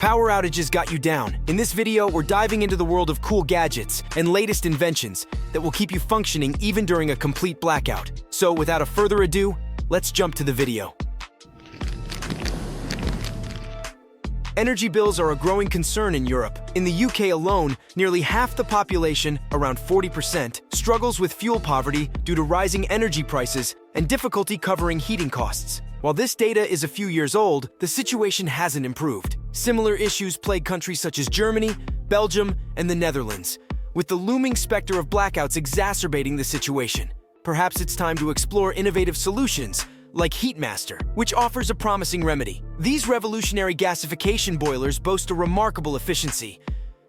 Power outages got you down. In this video, we're diving into the world of cool gadgets and latest inventions that will keep you functioning even during a complete blackout. So without a further ado, let's jump to the video. Energy bills are a growing concern in Europe. In the UK alone, nearly half the population, around 40%, struggles with fuel poverty due to rising energy prices and difficulty covering heating costs. While this data is a few years old, the situation hasn't improved. Similar issues plague countries such as Germany, Belgium, and the Netherlands, with the looming specter of blackouts exacerbating the situation. Perhaps it's time to explore innovative solutions like HeatMaster, which offers a promising remedy. These revolutionary gasification boilers boast a remarkable efficiency,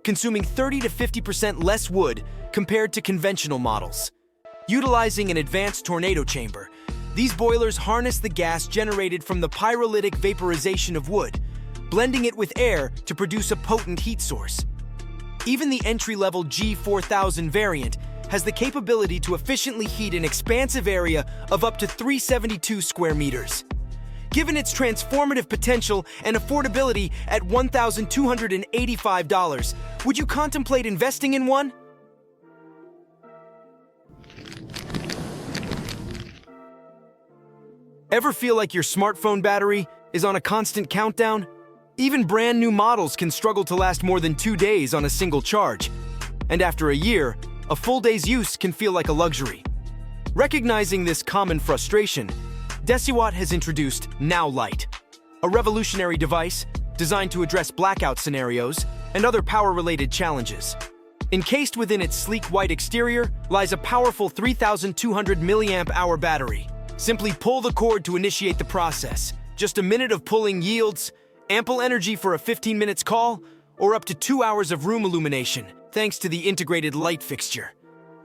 consuming 30 to 50% less wood compared to conventional models. Utilizing an advanced tornado chamber, these boilers harness the gas generated from the pyrolytic vaporization of wood, blending it with air to produce a potent heat source. Even the entry-level G4000 variant has the capability to efficiently heat an expansive area of up to 372 square meters. Given its transformative potential and affordability at $1,285, would you contemplate investing in one? Ever feel like your smartphone battery is on a constant countdown? Even brand new models can struggle to last more than 2 days on a single charge. And after a year, a full day's use can feel like a luxury. Recognizing this common frustration, Doucet has introduced NowLight, a revolutionary device designed to address blackout scenarios and other power-related challenges. Encased within its sleek white exterior lies a powerful 3,200 mAh battery. Simply pull the cord to initiate the process. Just a minute of pulling yields ample energy for a 15 minutes call or up to 2 hours of room illumination, thanks to the integrated light fixture.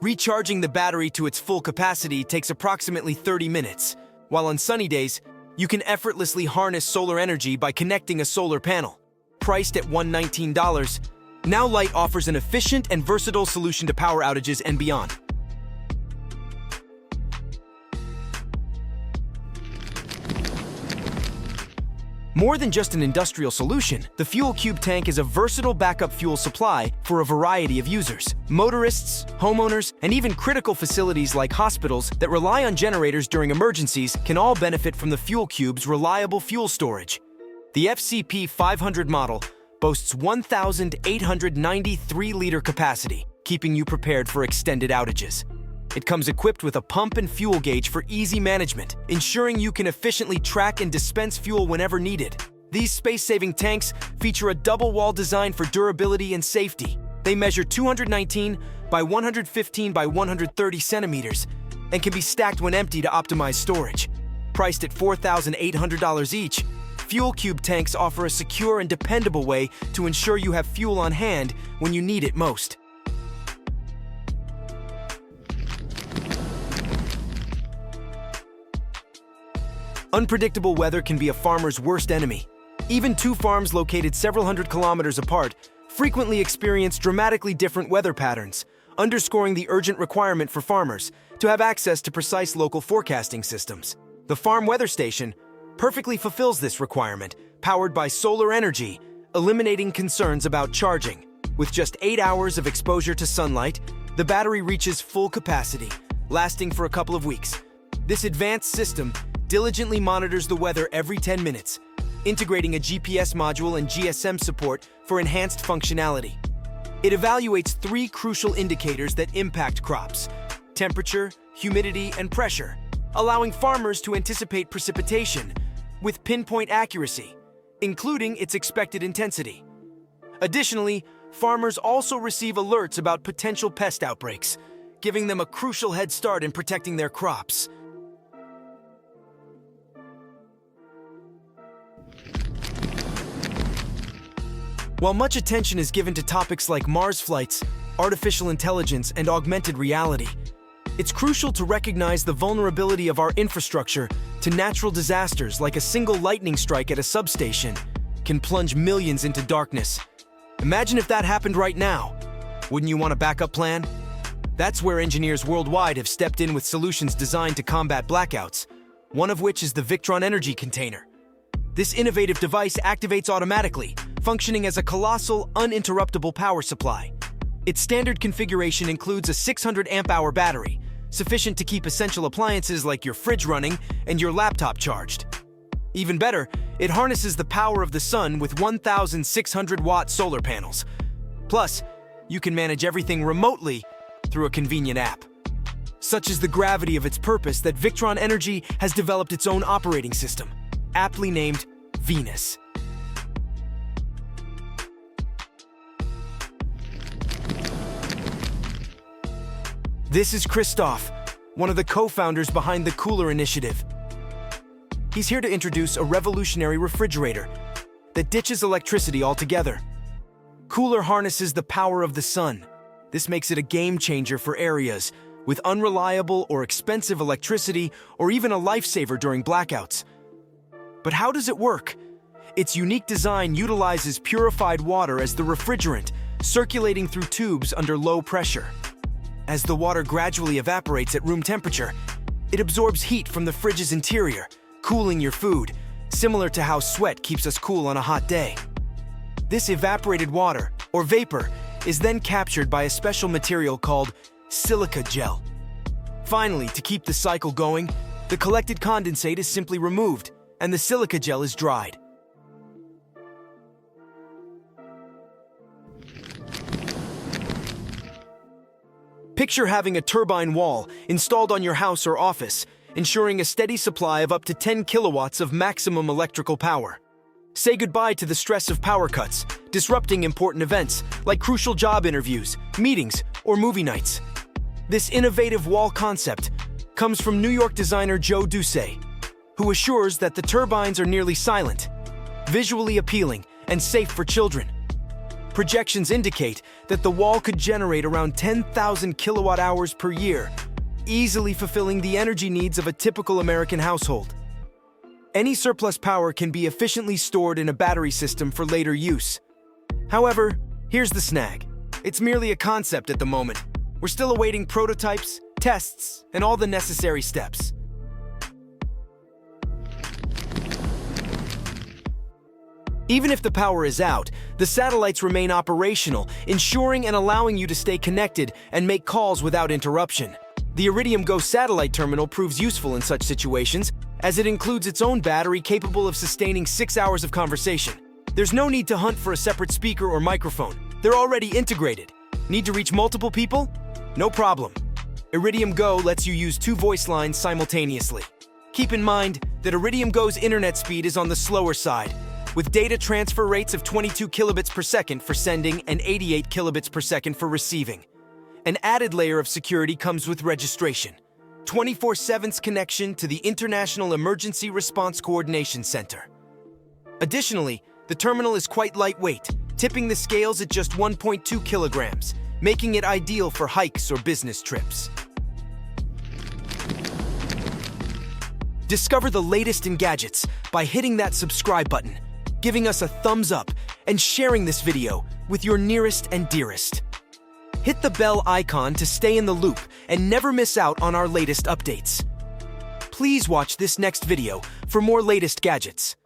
Recharging the battery to its full capacity takes approximately 30 minutes, while on sunny days, you can effortlessly harness solar energy by connecting a solar panel. Priced at $119, NowLight offers an efficient and versatile solution to power outages and beyond. More than just an industrial solution, the FuelCube tank is a versatile backup fuel supply for a variety of users. Motorists, homeowners, and even critical facilities like hospitals that rely on generators during emergencies can all benefit from the FuelCube's reliable fuel storage. The FCP 500 model boasts 1,893-liter capacity, keeping you prepared for extended outages. It comes equipped with a pump and fuel gauge for easy management, ensuring you can efficiently track and dispense fuel whenever needed. These space-saving tanks feature a double-wall design for durability and safety. They measure 219 by 115 by 130 centimeters and can be stacked when empty to optimize storage. Priced at $4,800 each, FuelCube tanks offer a secure and dependable way to ensure you have fuel on hand when you need it most. Unpredictable weather can be a farmer's worst enemy. Even two farms located several hundred kilometers apart frequently experience dramatically different weather patterns, underscoring the urgent requirement for farmers to have access to precise local forecasting systems. The farm weather station perfectly fulfills this requirement, powered by solar energy, eliminating concerns about charging. With just 8 hours of exposure to sunlight, the battery reaches full capacity, lasting for a couple of weeks. This advanced system diligently monitors the weather every 10 minutes, integrating a GPS module and GSM support for enhanced functionality. It evaluates 3 crucial indicators that impact crops: temperature, humidity, and pressure, allowing farmers to anticipate precipitation with pinpoint accuracy, including its expected intensity. Additionally, farmers also receive alerts about potential pest outbreaks, giving them a crucial head start in protecting their crops. While much attention is given to topics like Mars flights, artificial intelligence, and augmented reality, it's crucial to recognize the vulnerability of our infrastructure to natural disasters like a single lightning strike at a substation can plunge millions into darkness. Imagine if that happened right now. Wouldn't you want a backup plan? That's where engineers worldwide have stepped in with solutions designed to combat blackouts, one of which is the Victron Energy container. This innovative device activates automatically, functioning as a colossal, uninterruptible power supply. Its standard configuration includes a 600 amp-hour battery, sufficient to keep essential appliances like your fridge running and your laptop charged. Even better, it harnesses the power of the sun with 1,600-watt solar panels. Plus, you can manage everything remotely through a convenient app. Such is the gravity of its purpose that Victron Energy has developed its own operating system, aptly named Venus. This is Christoph, one of the co-founders behind the Coolar initiative. He's here to introduce a revolutionary refrigerator that ditches electricity altogether. Coolar harnesses the power of the sun. This makes it a game changer for areas with unreliable or expensive electricity, or even a lifesaver during blackouts. But how does it work? Its unique design utilizes purified water as the refrigerant, circulating through tubes under low pressure. As the water gradually evaporates at room temperature, it absorbs heat from the fridge's interior, cooling your food, similar to how sweat keeps us cool on a hot day. This evaporated water, or vapor, is then captured by a special material called silica gel. Finally, to keep the cycle going, the collected condensate is simply removed, and the silica gel is dried. Picture having a turbine wall installed on your house or office, ensuring a steady supply of up to 10 kilowatts of maximum electrical power. Say goodbye to the stress of power cuts, disrupting important events like crucial job interviews, meetings, or movie nights. This innovative wall concept comes from New York designer Joe Doucet, who assures that the turbines are nearly silent, visually appealing, and safe for children. Projections indicate that the wall could generate around 10,000 kilowatt hours per year, easily fulfilling the energy needs of a typical American household. Any surplus power can be efficiently stored in a battery system for later use. However, here's the snag. It's merely a concept at the moment. We're still awaiting prototypes, tests, and all the necessary steps. Even if the power is out, the satellites remain operational, ensuring and allowing you to stay connected and make calls without interruption. The Iridium GO satellite terminal proves useful in such situations, as it includes its own battery capable of sustaining 6 hours of conversation. There's no need to hunt for a separate speaker or microphone. They're already integrated. Need to reach multiple people? No problem. Iridium GO lets you use 2 voice lines simultaneously. Keep in mind that Iridium GO's internet speed is on the slower side, with data transfer rates of 22 kilobits per second for sending and 88 kilobits per second for receiving. An added layer of security comes with registration. 24/7 connection to the International Emergency Response Coordination Center. Additionally, the terminal is quite lightweight, tipping the scales at just 1.2 kilograms, making it ideal for hikes or business trips. Discover the latest in gadgets by hitting that subscribe button, giving us a thumbs up, and sharing this video with your nearest and dearest. Hit the bell icon to stay in the loop and never miss out on our latest updates. Please watch this next video for more latest gadgets.